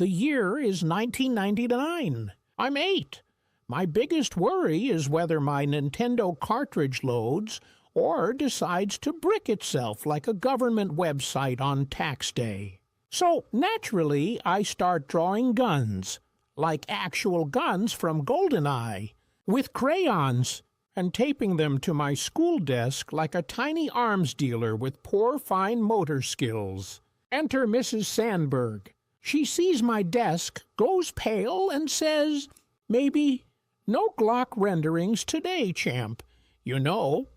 The year is 1999. I'm 8. My biggest worry is whether my Nintendo cartridge loads or decides to brick itself like a government website on tax day. So, naturally, I start drawing guns, like actual guns from GoldenEye, with crayons, and taping them to my school desk like a tiny arms dealer with poor fine motor skills. Enter Mrs. Sandberg. She sees my desk, goes pale, and says, "Maybe no Glock renderings today, champ. You know,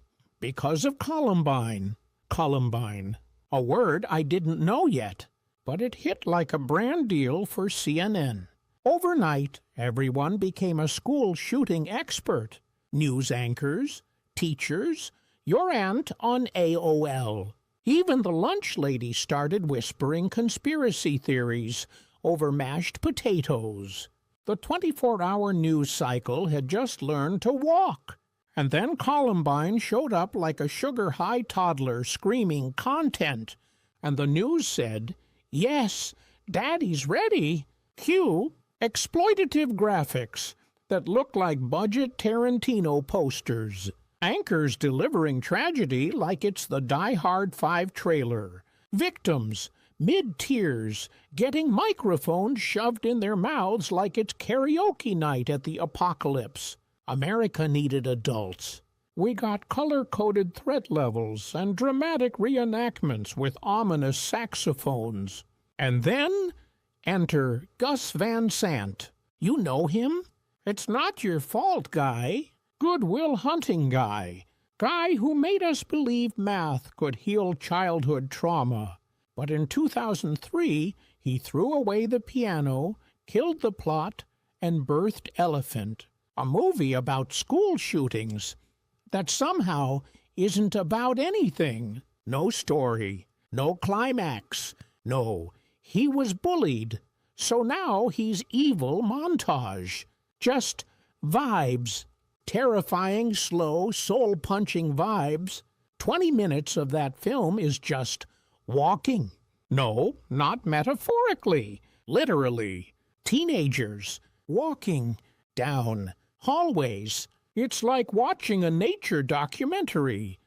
because of Columbine." Columbine. A word I didn't know yet, but it hit like a brand deal for CNN. Overnight, everyone became a school shooting expert. News anchors, teachers, your aunt on AOL. Even the lunch lady started whispering conspiracy theories over mashed potatoes. The 24-hour news cycle had just learned to walk. And then Columbine showed up like a sugar-high toddler screaming content. And the news said, "Yes, Daddy's ready." Cue exploitative graphics that look like budget Tarantino posters. Anchors delivering tragedy like it's the Die Hard 5 trailer. Victims, mid-tears, getting microphones shoved in their mouths like it's karaoke night at the apocalypse. America needed adults. We got color-coded threat levels and dramatic reenactments with ominous saxophones. And then enter Gus Van Sant. You know him? It's not your fault, guy. Good Will Hunting guy. Guy who made us believe math could heal childhood trauma. But in 2003, he threw away the piano, killed the plot, and birthed Elephant, a movie about school shootings that somehow isn't about anything. No story, no climax. No, he was bullied. So now he's evil montage. Just vibes. Terrifying, slow, soul-punching vibes. 20 minutes of that film is just walking. No, not metaphorically. Literally. Teenagers walking down hallways. It's like watching a nature documentary.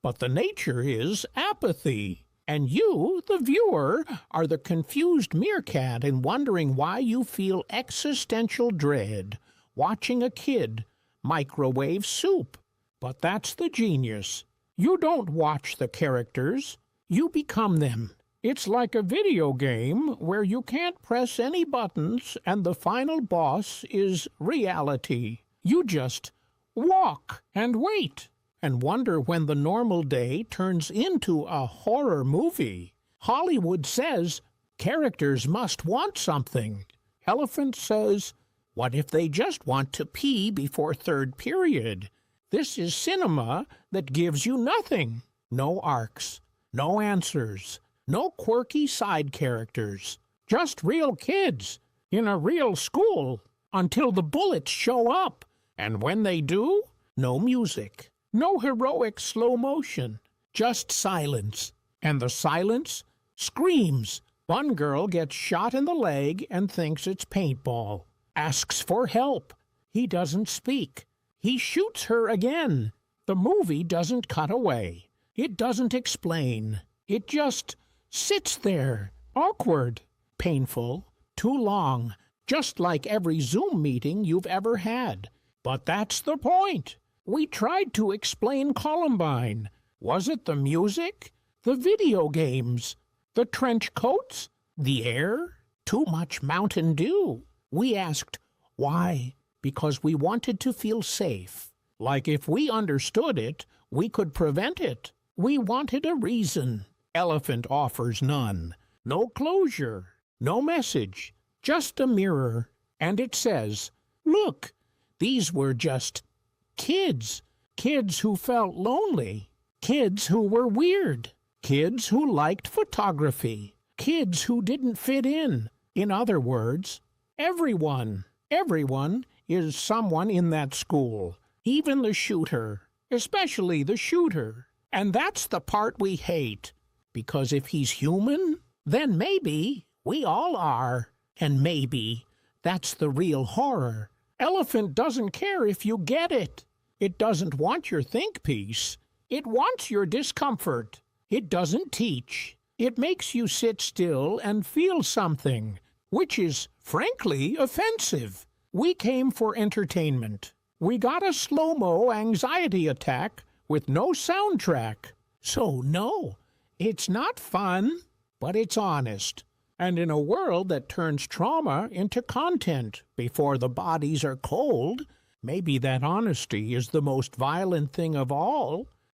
But the nature is apathy. And you, the viewer, are the confused meerkat and wondering why you feel existential dread watching a kid microwave soup. But that's the genius. You don't watch the characters. You become them. It's like a video game where you can't press any buttons and the final boss is reality. You just walk and wait and wonder when the normal day turns into a horror movie. Hollywood says characters must want something. Elephant says, what if they just want to pee before third period? This is cinema that gives you nothing. No arcs, no answers, no quirky side characters. Just real kids in a real school until the bullets show up. And when they do, no music. No heroic slow motion, just silence. And the silence screams. One girl gets shot in the leg and thinks it's paintball. Asks for help. He doesn't speak. He shoots her again. The movie doesn't cut away. It doesn't explain. It just sits there, awkward, painful, too long, just like every Zoom meeting you've ever had. But that's the point. We tried to explain Columbine. Was it the music? The video games? The trench coats? The air? Too much Mountain Dew? We asked, why? Because we wanted to feel safe. Like if we understood it, we could prevent it. We wanted a reason. Elephant offers none. No closure. No message. Just a mirror. And it says, look, these were just kids. Kids who felt lonely. Kids who were weird. Kids who liked photography. Kids who didn't fit in. In other words, everyone. Everyone is someone in that school. Even the shooter. Especially the shooter. And that's the part we hate. Because if he's human, then maybe we all are. And maybe that's the real horror. Elephant doesn't care if you get it. It doesn't want your think piece. It wants your discomfort. It doesn't teach. It makes you sit still and feel something, which is, frankly, offensive. We came for entertainment. We got a slow-mo anxiety attack with no soundtrack. So no, it's not fun, but it's honest. And in a world that turns trauma into content before the bodies are cold, maybe that honesty is the most violent thing of all.